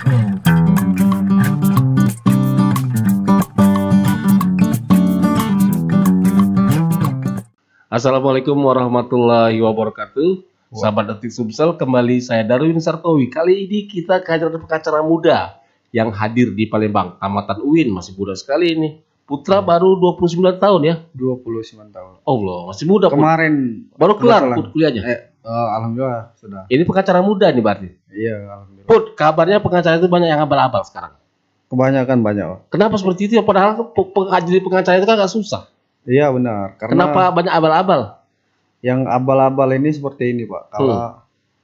Assalamualaikum warahmatullahi wabarakatuh. Sahabat Detik Sumsel, kembali saya Darwin Sartowi. Kali ini kita kehadiran pengacara muda yang hadir di Palembang, tamatan UIN, masih muda sekali ini. Putra baru 29 tahun ya? 29 tahun. Allah, masih muda. Kemarin baru kelar Put kuliahnya. Alhamdulillah sudah. Ini pengacara muda nih berarti. Iya, alhamdulillah. Put, kabarnya pengacara itu banyak yang abal-abal sekarang. Kebanyakan banyak. Kenapa seperti itu ya? Padahal jadi pengacara itu kan gak susah. Iya benar. Kenapa banyak abal-abal? Yang abal-abal ini seperti ini Pak. Kalau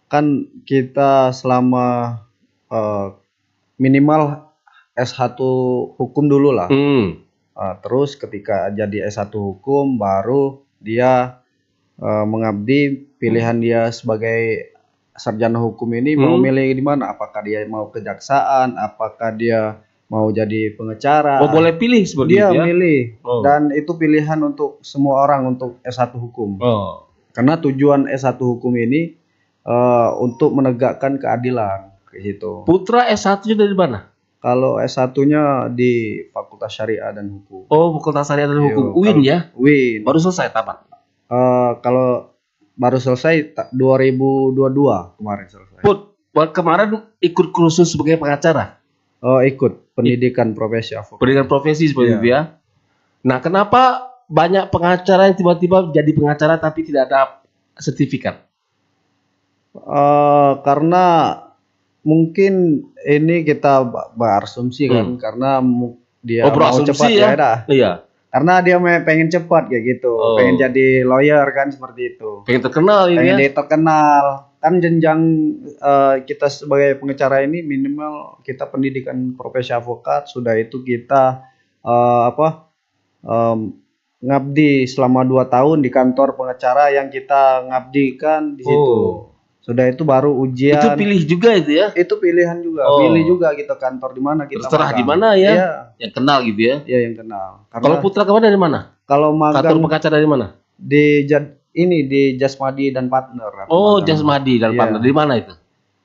kan kita selama minimal S1 hukum dulu lah. Terus ketika jadi S1 hukum baru dia mengabdi. Pilihan dia sebagai sarjana hukum ini mau milih di mana? Apakah dia mau kejaksaan? Apakah dia mau jadi pengacara? Oh, boleh pilih seperti dia itu ya? Milih. Dan itu pilihan untuk semua orang untuk S1 hukum. Karena tujuan S1 hukum ini untuk menegakkan keadilan gitu. Putra S1-nya dari mana? Kalau S1-nya di Fakultas Syariah dan Hukum. Oh, Fakultas Syariah dan Hukum. UIN ya? UIN. Baru selesai tamat. Kalau baru selesai 2022 kemarin selesai. Put, kemarin ikut kursus sebagai pengacara. Oh, ikut pendidikan profesi advokat. Pendidikan profesi seperti itu ya. Nah, kenapa banyak pengacara yang tiba-tiba jadi pengacara tapi tidak ada sertifikat? Karena mungkin ini kita berasumsi kan, karena dia mau cepat ya. Iya. Karena dia pengen cepat kayak gitu, pengen jadi lawyer kan seperti itu. Pengen terkenal ini. Pengen terkenal. Kan jenjang kita sebagai pengacara ini minimal kita pendidikan profesi advokat, sudah itu kita ngabdi selama 2 tahun di kantor pengacara yang kita ngabdikan di situ. Sudah itu baru ujian. Itu pilih juga itu ya? Itu pilihan juga. Pilih juga kita kantor di mana kita. Terserah di mana ya? Iya. Yang kenal gitu ya? Iya, yang kenal. Kalau Putra kemana dari mana? Kalau magang kantor pengacara dari mana? Di Jasmadi dan Partner. Oh, Jasmadi dan Partner. Di mana itu?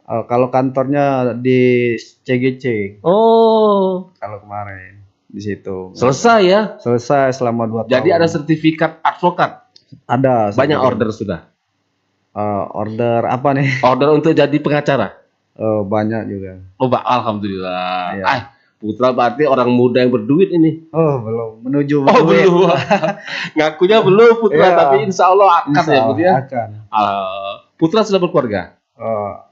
Kalau kantornya di CGC. Oh. Kalau kemarin di situ. Selesai ya? Selesai selama 2 tahun. Jadi ada sertifikat advokat? Ada. Banyak order sudah? Order apa nih? Order untuk jadi pengacara? Banyak juga. Oh, alhamdulillah. Ya. Putra berarti orang muda yang berduit ini. Oh, belum. Menuju berduit. Oh, belum. Ngakunya belum Putra, tapi insya Allah akan ya Putra ya? Akan. Putra sudah berkeluarga?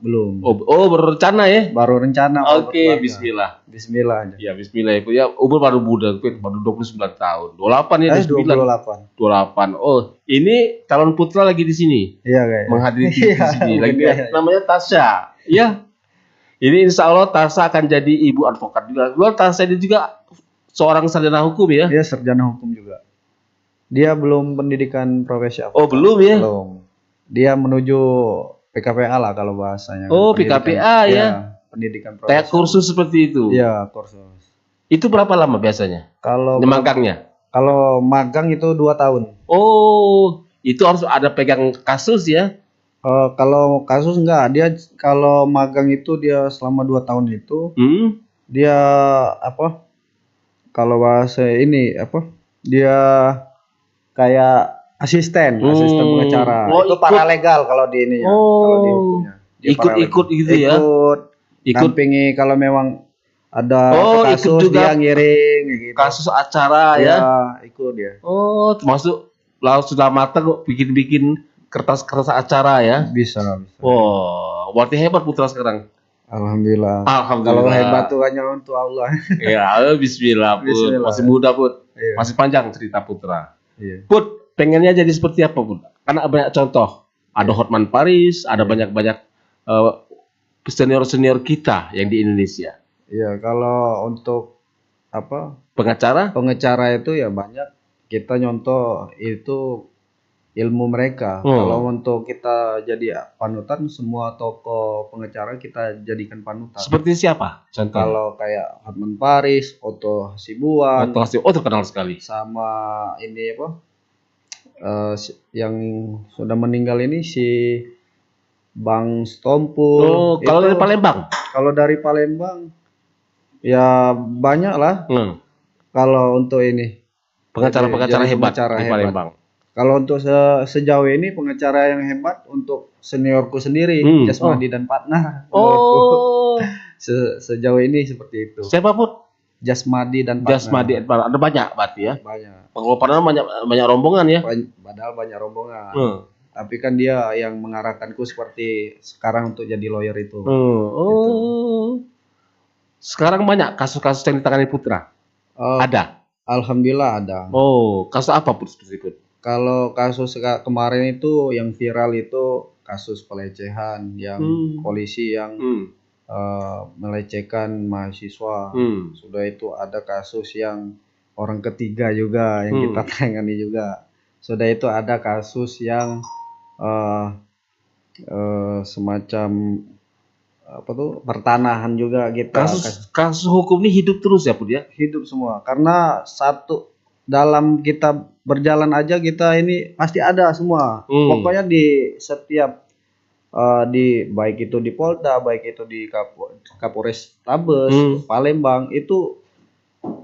Belum. Oh, berencana ya? Baru rencana. Oke, bismillah. Bismillah aja. Ya, bismillah ya. Umur baru muda, baru 29 tahun. 28 ya, 29. 28. Oh, ini calon putra lagi di sini. Iya, guys. Menghadiri di sini. Lagi namanya Tasya. Iya. Ini insya Allah Tasya akan jadi ibu advokat juga. Tasya ini juga seorang sarjana hukum ya? Dia sarjana hukum juga. Dia belum pendidikan profesi advokat. Oh, belum ya? Belum. Dia menuju PKPA lah kalau bahasanya. Oh, PKPA ya? Pendidikan profesi. Kayak kursus seperti itu? Iya, kursus. Itu berapa lama biasanya? Kalau magangnya? Kalau magang itu 2 tahun. Oh, itu harus ada pegang kasus ya? Kalau kasus enggak, dia kalau magang itu dia selama 2 tahun itu dia kalau bahasa ini dia kayak asisten pengacara. Itu paralegal kalau di ini ya, kalau di hukumnya. Ikut gitu ya? Ikut dampingi kalau memang ada kasus ikut juga dia ngiring gitu. Kasus acara ya? Ikut dia. Oh, termasuk lalu sudah matang kok bikin kertas-kertas acara ya? Bisa. Wow, berarti hebat Putra sekarang. Alhamdulillah. Kalau hebat tuh hanya untuk Allah. Ya, bismillah Put. Masih muda Put. Iya. Masih panjang cerita Putra. Iya. Put, pengennya jadi seperti apa Put? Karena banyak contoh. Ada Hotman Paris, ada banyak-banyak senior-senior kita yang di Indonesia. Iya, kalau untuk pengacara itu ya banyak. Kita nyontoh itu ilmu mereka. Kalau untuk kita jadi panutan, semua tokoh pengacara kita jadikan panutan. Seperti siapa? Contoh. Kalau kayak Hotman Paris, Otto Hasibuan. Oh, terkenal sekali. Sama ini yang sudah meninggal ini si Bang Stompul. Oh, kalau dari Palembang? Kalau dari Palembang Ya banyak lah. Kalau untuk ini pengacara-pengacara hebat pengacara di Palembang. Kalau untuk sejauh ini pengacara yang hebat untuk seniorku sendiri, Jasmadi dan partner. Oh. Sejauh ini seperti itu. Siapa Put? Jasmadi dan partner. Jasmadi dan partner. Ada banyak berarti ya? Banyak. Kalau partner banyak rombongan ya? Padahal banyak rombongan. Tapi kan dia yang mengarahkanku seperti sekarang untuk jadi lawyer itu. Gitu. Sekarang banyak kasus-kasus yang ditangani Putra? Ada? Alhamdulillah ada. Oh, kasus apa Put? Kalau kasus kemarin itu yang viral itu kasus pelecehan yang polisi yang melecehkan mahasiswa. Sudah itu ada kasus yang orang ketiga juga yang kita tangani juga. Sudah itu ada kasus yang semacam apa tuh pertanahan juga kita. Kasus hukum ini hidup terus ya Put ya? Hidup semua karena satu dalam kita berjalan aja kita ini pasti ada semua. Pokoknya di setiap baik itu di Polda, baik itu di Kapolres Tabes, Palembang itu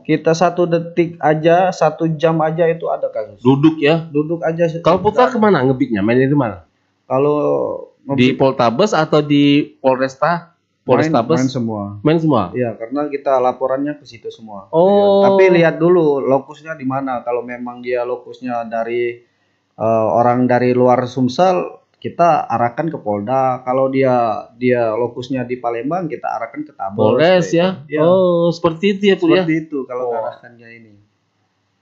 kita 1 detik aja, 1 jam aja itu ada kasus. Duduk ya? Duduk aja. Kalau Putra kemana ngebiknya? Mainnya di mana? Kalau di Poltabes atau di Polrestabes? Main semua. Main semua. Iya, karena kita laporannya ke situ semua. Oh. Tapi lihat dulu lokusnya di mana. Kalau memang dia lokusnya dari orang dari luar Sumsel, kita arahkan ke Polda. Kalau dia lokusnya di Palembang, kita arahkan ke Tabes. Polres ya. Oh, seperti itu ya Bu ya. Seperti itu kalau arahkannya ini.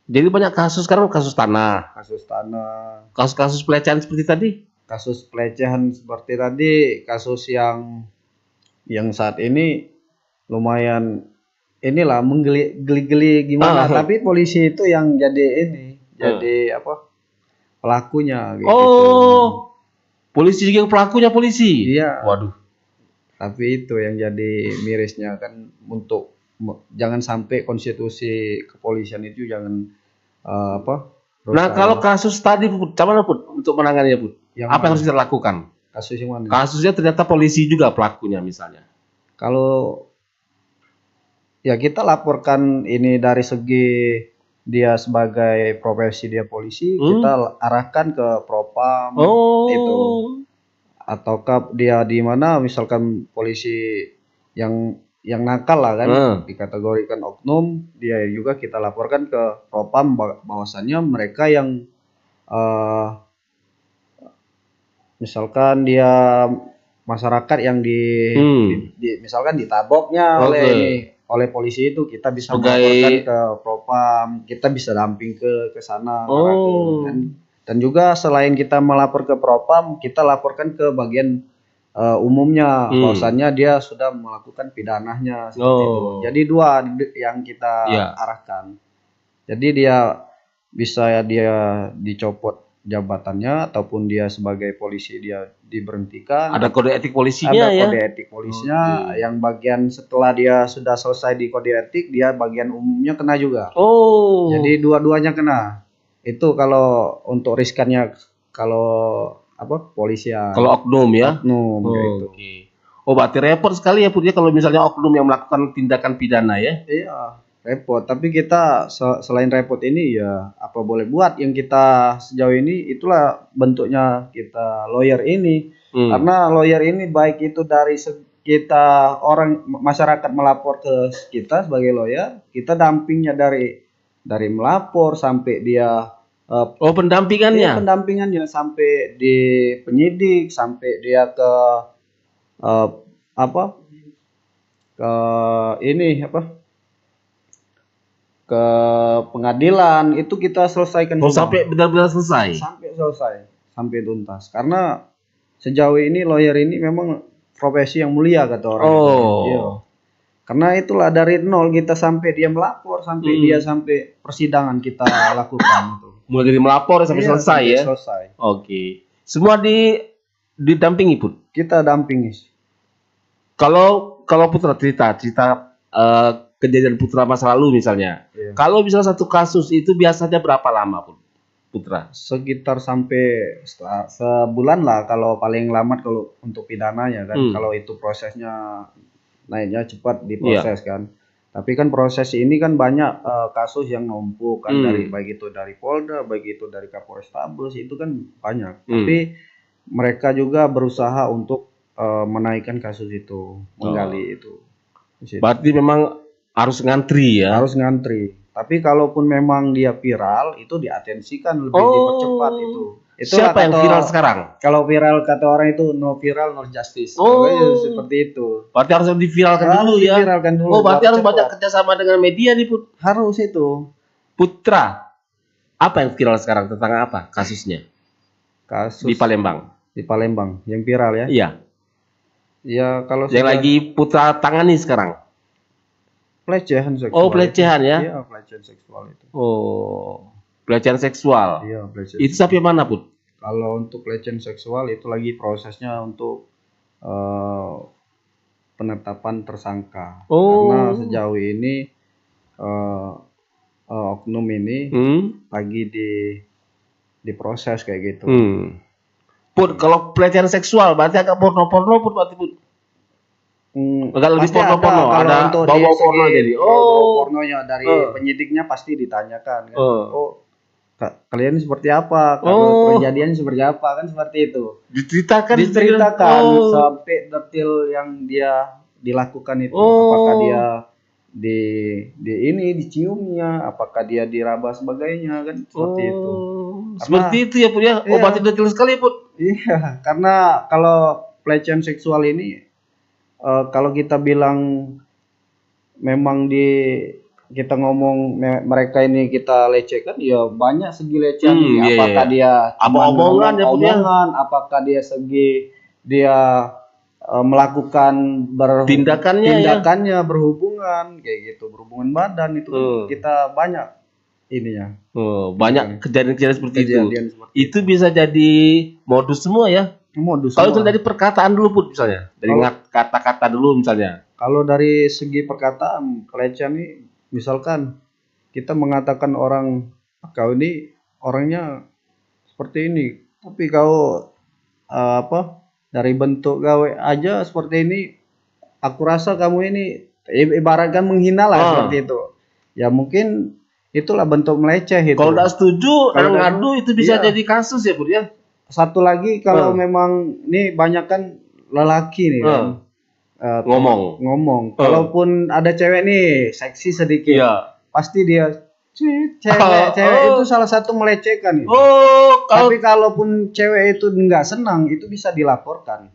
Jadi banyak kasus sekarang, kasus tanah. Kasus pelecehan seperti tadi. Kasus pelecehan seperti tadi, kasus yang saat ini lumayan inilah menggeli-geli gimana. Tapi polisi itu yang jadi apa pelakunya gitu. Oh, polisi juga yang pelakunya polisi. Iya. Waduh. Tapi itu yang jadi mirisnya kan, untuk jangan sampai konstitusi kepolisian itu jangan Nah kalau kasus tadi bagaimana Put untuk menanganinya Put? Apa yang harus kita lakukan? Kasus yang mana? Kasusnya ternyata polisi juga pelakunya misalnya. Kalau ya kita laporkan ini dari segi dia sebagai profesi dia polisi, kita arahkan ke Propam itu. Ataukah dia di mana misalkan polisi yang nakal lah kan, dikategorikan oknum, dia juga kita laporkan ke Propam bahwasannya mereka yang misalkan dia masyarakat yang misalkan ditaboknya oleh polisi itu, kita bisa melaporkan ke Propam, kita bisa damping ke sana. Dan juga selain kita melapor ke Propam, kita laporkan ke bagian umumnya bahwasannya dia sudah melakukan pidananya seperti itu. Jadi 2 yang kita arahkan. Jadi dia bisa dia dicopot jabatannya ataupun dia sebagai polisi dia diberhentikan. Ada kode etik polisinya ya? Ada kode etik polisinya. Yang bagian setelah dia sudah selesai di kode etik, dia bagian umumnya kena juga. Jadi dua-duanya kena. Itu kalau untuk riskannya kalau polisian. Kalau oknum ya? Oknum gitu. Oh berarti repot sekali ya Put ya kalau misalnya oknum yang melakukan tindakan pidana ya? Iya. Repot, tapi kita selain repot ini ya apa boleh buat. Yang kita sejauh ini itulah bentuknya kita lawyer ini. Karena lawyer ini baik itu dari kita orang masyarakat melapor ke kita sebagai lawyer, kita dampingnya dari melapor sampai dia pendampingannya. Pendampingannya sampai di penyidik, sampai dia ke ke pengadilan, itu kita selesaikan semua. Sampai benar-benar selesai. Sampai tuntas. Karena sejauh ini lawyer ini memang profesi yang mulia kata orang. Iya. Karena itulah dari nol kita sampai dia melapor, sampai dia sampai persidangan kita lakukan itu. Mulai dari melapor sampai selesai ya. Selesai. Semua didampingi Put. Kita dampingi. Kalau Putra cerita kejadian Putra masa lalu misalnya. Kalau misalnya satu kasus itu biasanya berapa lama Put? Putra? Sekitar sampai sebulan lah kalau paling lambat kalau untuk pidananya kan. Kalau itu prosesnya naiknya cepat diproses kan. Tapi kan proses ini kan banyak kasus yang numpuk kan, dari Hmm. baik itu dari Polda, baik itu dari Kapolrestabes, itu kan banyak. Hmm. Tapi mereka juga berusaha untuk menaikkan kasus itu, menggali itu. Di situ. Berarti memang harus ngantri ya. Harus ngantri. Tapi kalaupun memang dia viral, itu diatensikan lebih dipercepat itu. Itulah Siapa yang viral sekarang? Kalau viral kata orang itu no viral no justice. Oh. Seperti itu. Berarti harus diviralkan dulu ya. Diviralkan dulu. Oh, berarti baru harus banyak cepat. kerjasama dengan media nih, Put. Harus itu. Putra, apa yang viral sekarang tentang apa kasusnya Kasus di Palembang? Di Palembang yang viral ya. Iya. Ya kalau Yang lagi Putra tangani sekarang. pelecehan seksual. Oh, pelecehan ya? Iya, pelecehan seksual itu. Oh, pelecehan seksual. Iya, pelecehan. Itu sampai mana, Put? Kalau untuk pelecehan seksual itu lagi prosesnya untuk penetapan tersangka. Karena sejauh ini oknum ini lagi diproses kayak gitu. Put, kalau pelecehan seksual berarti agak porno-porno, Put, berarti, Put. Agak lebih porno-porno, ada bau-bau porno jadi. Oh, pornonya dari penyidiknya pasti ditanyakan kan. Oh, kalian seperti apa? Kalau kejadiannya seperti apa, kan seperti itu. Diceritakan sampai detail yang dia dilakukan itu. Apakah dia diciumnya, apakah dia diraba sebagainya, kan seperti itu. Seperti itu ya, Put ya. Oh, berarti detail sekali, Put. Iya, karena kalau pelecehan seksual ini kalau kita bilang memang kita ngomong mereka ini kita lecehkan, ya banyak segi lecehan. Apakah dia omongan, apakah dia segi dia melakukan tindakannya berhubungan kayak gitu, berhubungan badan itu kita banyak ininya. Banyak kejadian-kejadian seperti itu. Itu bisa jadi modus semua ya. Kalau itu dari perkataan dulu, Put, misalnya. Dari kata-kata dulu misalnya. Kalau dari segi perkataan, pelecehan ini misalkan kita mengatakan orang, kau ini orangnya seperti ini, tapi kau dari bentuk gawe aja seperti ini, aku rasa kamu ini ibaratkan menghina lah seperti itu. Ya mungkin itulah bentuk meleceh itu. Kalau tidak setuju, ngadu itu bisa jadi kasus ya, Put ya. Satu lagi kalau memang ini banyak kan lelaki nih kan ngomong. Kalaupun ada cewek nih seksi sedikit, pasti dia cewek itu salah satu melecehkan itu. Tapi kalaupun cewek itu nggak senang, itu bisa dilaporkan.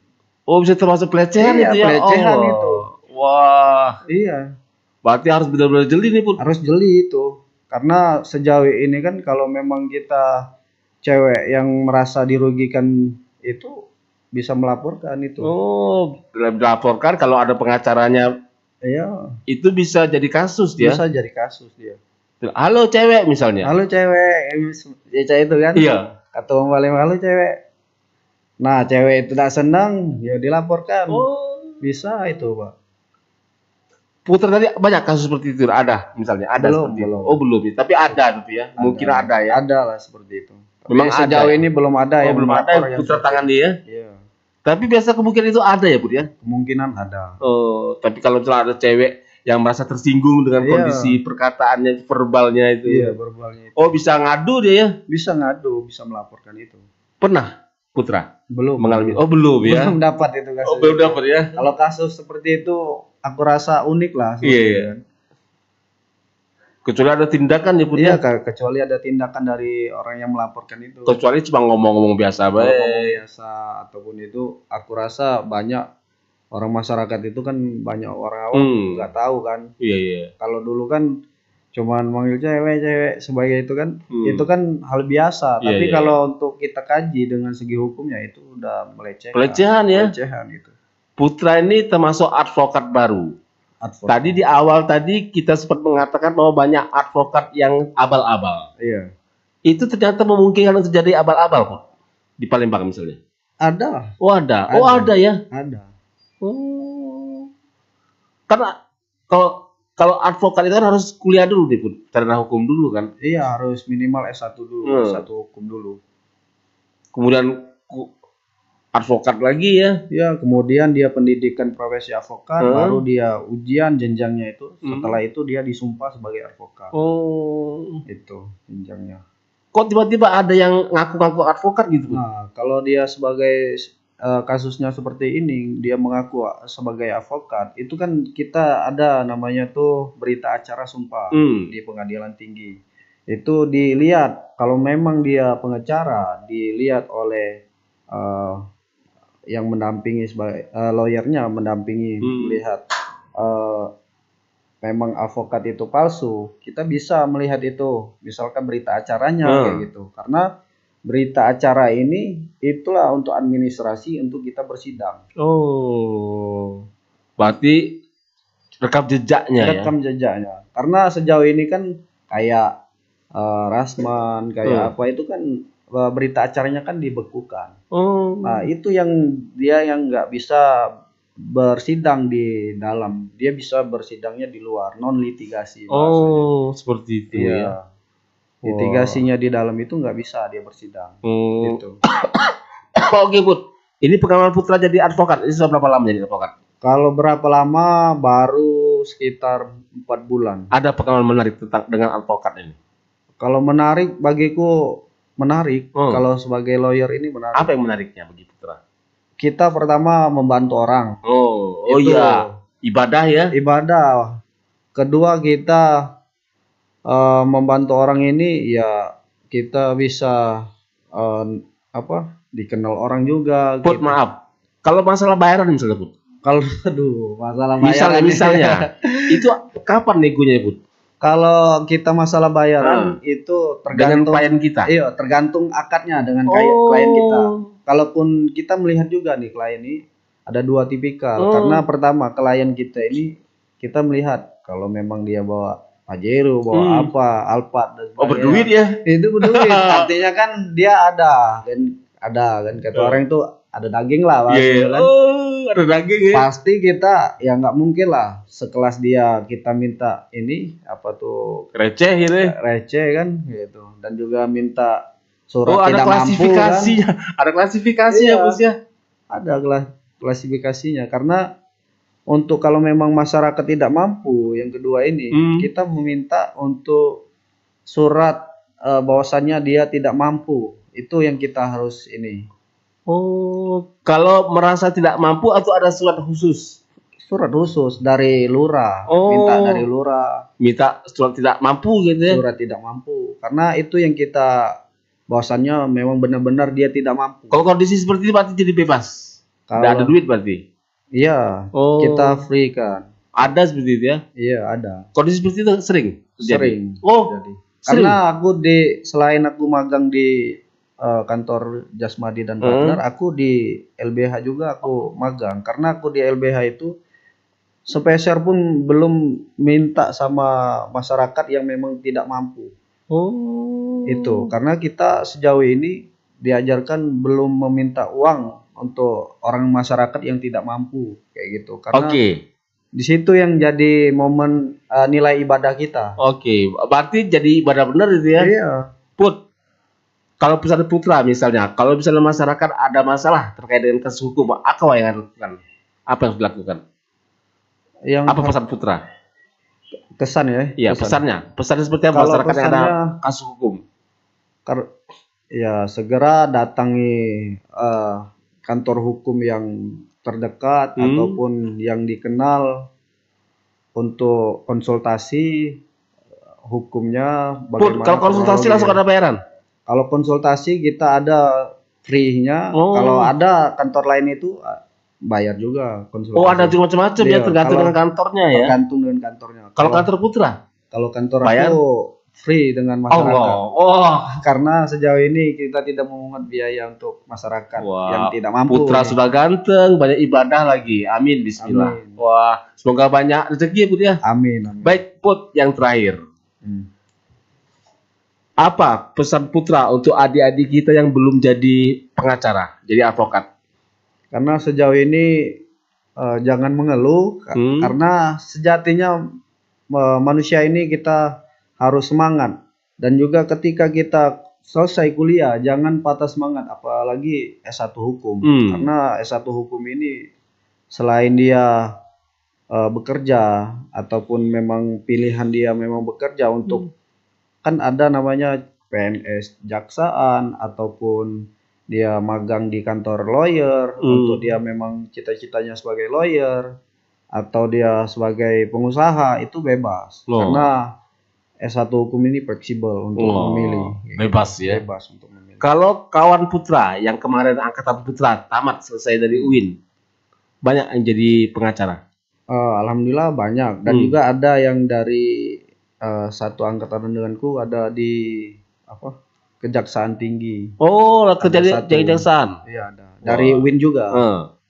Oh, bisa termasuk pelecehan itu ya? Pelecehan itu. Wah. Iya. Berarti harus benar-benar jeli nih, Put. Harus jeli itu. Karena sejauh ini kan kalau memang kita cewek yang merasa dirugikan itu bisa melaporkan itu. Oh, dilaporkan kalau ada pengacaranya. Iya. Itu bisa jadi kasus dia. Bisa jadi kasus dia. Halo cewek misalnya. Halo cewek, cewek itu kan. Iya. Ketua paling halo cewek. Nah, cewek itu tidak senang, ya dilaporkan. Bisa itu, Pak. Putra tadi banyak kasus seperti itu ada misalnya. Ada belum. Oh, belum. Tapi ada gitu ya. Mungkin ada ya. Ada lah seperti itu. Memang sejauh ini belum ada yang belum ada yang putra tangan dia. Iya. Tapi biasa kemungkinan itu ada ya, Bud ya? Kemungkinan ada. Oh, tapi kalau misalnya ada cewek yang merasa tersinggung dengan kondisi perkataannya, verbalnya itu. Iya, verbalnya itu. Oh, bisa ngadu dia ya? Bisa ngadu, bisa melaporkan itu. Pernah, Putra? Belum. Mengalami. Oh, belum ya? Belum dapat itu kasus. Oh, belum dapat ya? Kalau kasus seperti itu, aku rasa unik lah. Iya. Kecuali ada tindakan ya, Put. Iya, kecuali ada tindakan dari orang yang melaporkan itu. Kecuali cuma ngomong-ngomong biasa baik. Ngomong biasa ataupun itu, aku rasa banyak orang masyarakat itu kan banyak orang awam nggak tahu kan. Iya. Kalau dulu kan cuman manggil cewek sebagai itu kan hal biasa. Tapi kalau untuk kita kaji dengan segi hukumnya itu udah melecehkan. Pelecehan ya. Pelecehan itu. Putra ini termasuk advokat baru. Tadi di awal tadi kita sempat mengatakan bahwa banyak advokat yang abal-abal. Iya. Itu ternyata memungkinkan untuk terjadi abal-abal, Pak. Di Palembang misalnya. Ada. Oh, ada. Oh, ada ya? Ada. Oh. Karena kalau advokat itu kan harus kuliah dulu nih, Put. Sarjana hukum dulu kan? Iya, harus minimal S1 dulu, S1 hukum dulu. Kemudian advokat lagi ya. Ya, kemudian dia pendidikan profesi advokat, baru dia ujian jenjangnya itu. Setelah itu dia disumpah sebagai advokat. Oh. Itu jenjangnya. Kok tiba-tiba ada yang ngaku-ngaku advokat gitu? Nah, kalau dia sebagai kasusnya seperti ini, dia mengaku sebagai advokat, itu kan kita ada namanya tuh berita acara sumpah di pengadilan tinggi. Itu dilihat kalau memang dia pengacara, dilihat oleh yang mendampingi sebagai lawyernya mendampingi melihat memang advokat itu palsu, kita bisa melihat itu, misalkan berita acaranya kayak gitu. Karena berita acara ini itulah untuk administrasi untuk kita bersidang. Oh, berarti rekam jejaknya ya? Rekam jejaknya. Karena sejauh ini kan kayak Rasman, kayak apa itu kan berita acaranya kan dibekukan. Nah itu yang dia yang nggak bisa bersidang di dalam, dia bisa bersidangnya di luar, non litigasi. Oh, seperti itu ya. Litigasinya di dalam itu nggak bisa dia bersidang. Gitu. Oke Put, ini pengalaman Putra jadi advokat, ini sudah berapa lama jadi advokat? Kalau berapa lama? Baru sekitar 4 bulan. Ada pengalaman menarik tentang dengan advokat ini? Kalau menarik bagiku menarik. Kalau sebagai lawyer ini menarik. Apa yang menariknya bagi Putra? Kita pertama membantu orang. Oh iya, ibadah ya? Ibadah. Kedua kita membantu orang ini ya kita bisa dikenal orang juga. Put, maaf. Kalau masalah bayaran misalnya Put? Kalau masalah bayaran. Misalnya itu kapan negonya Put? Kalau kita masalah bayaran itu tergantung dengan klien kita. Iya, tergantung akadnya dengan klien kita. Kalaupun kita melihat juga nih klien ini ada dua tipikal. Karena pertama klien kita ini kita melihat kalau memang dia bawa Pajero, bawa apa, Alphard dan sebagainya. Berduit ya? Itu berduit. Artinya kan dia ada kan kata orang itu ada daging lah kan. Ada daging ya. Pasti kita ya nggak mungkin lah sekelas dia kita minta ini apa tuh receh gitu. Receh kan gitu. Dan juga minta surat tidak mampu kan. Ada klasifikasinya Bos ya. Ada klasifikasinya karena untuk kalau memang masyarakat tidak mampu yang kedua ini kita meminta untuk surat bahwasannya dia tidak mampu. Itu yang kita harus ini. Oh, kalau merasa tidak mampu atau ada surat khusus? Surat khusus dari lurah. Minta dari lurah. Minta surat tidak mampu gitu ya? Surat tidak mampu. Karena itu yang kita bahwasannya memang benar-benar dia tidak mampu. Kalau kondisi seperti itu berarti jadi bebas? Tidak ada duit berarti? Iya, kita free kan. Ada seperti itu ya? Iya, ada. Kondisi seperti itu sering? Sering. Jadi. Karena aku selain aku magang di kantor Jasmadi dan Partner, aku di LBH juga aku magang. Karena aku di LBH itu sepeser pun belum minta sama masyarakat yang memang tidak mampu. Itu karena kita sejauh ini diajarkan belum meminta uang untuk orang masyarakat yang tidak mampu kayak gitu. Karena di situ yang jadi momen nilai ibadah kita. Berarti jadi ibadah benar itu ya? Iya. Put, kalau pesan Putra misalnya, kalau misalnya masyarakat ada masalah terkait dengan kasus hukum, apa yang dilakukan? Apa yang harus dilakukan? Apa pesan Putra? Kesan ya? Iya, pesannya. Pesannya seperti apa masyarakat yang ada kasus hukum? Ya, segera datangi kantor hukum yang terdekat ataupun yang dikenal untuk konsultasi hukumnya. Bagaimana? Kalau konsultasi langsung ada bayaran? Kalau konsultasi kita ada free-nya. Kalau ada kantor lain itu bayar juga konsultasi. Ada macam-macam ya, tergantung dengan kantornya ya. Tergantung dengan kantornya. Kalau kantor Putra? Kalau kantor aku free dengan masyarakat. Karena sejauh ini kita tidak memungut biaya untuk masyarakat yang tidak mampu. Putra sudah ganteng, banyak ibadah lagi. Amin, bismillah. Amin. Wah, semoga banyak rezeki ya Put ya. Amin. Baik Put, yang terakhir. Apa pesan Putra untuk adik-adik kita yang belum jadi pengacara, jadi advokat? Karena sejauh ini jangan mengeluh, karena sejatinya manusia ini kita harus semangat. Dan juga ketika kita selesai kuliah jangan patah semangat, apalagi S1 hukum. Karena S1 hukum ini selain dia bekerja ataupun memang pilihan dia memang bekerja untuk kan ada namanya PNS jaksaan ataupun dia magang di kantor lawyer untuk dia memang cita-citanya sebagai lawyer atau dia sebagai pengusaha itu bebas. Karena S1 hukum ini fleksibel untuk memilih. Bebas ya. Bebas untuk memilih. Kalau kawan Putra yang kemarin angkatan Putra tamat selesai dari UIN, banyak yang jadi pengacara. Alhamdulillah banyak dan juga ada yang dari satu angkatan denganku ada di Kejaksaan Tinggi. Oh, kerja di kejaksaan. Iya ada. Dari UIN juga.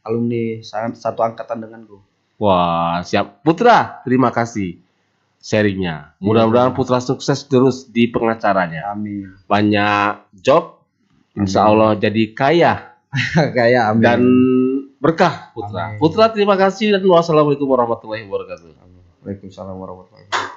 Alumni satu angkatan denganku. Wah, siap. Putra, terima kasih sharingnya. Mudah-mudahan Putra sukses terus di pengacaranya. Amin. Banyak job, insya Allah jadi kaya. Kaya, amin. Dan berkah Putra. Amin. Putra terima kasih dan wassalamualaikum warahmatullahi wabarakatuh. Waalaikumsalam warahmatullahi wabarakatuh.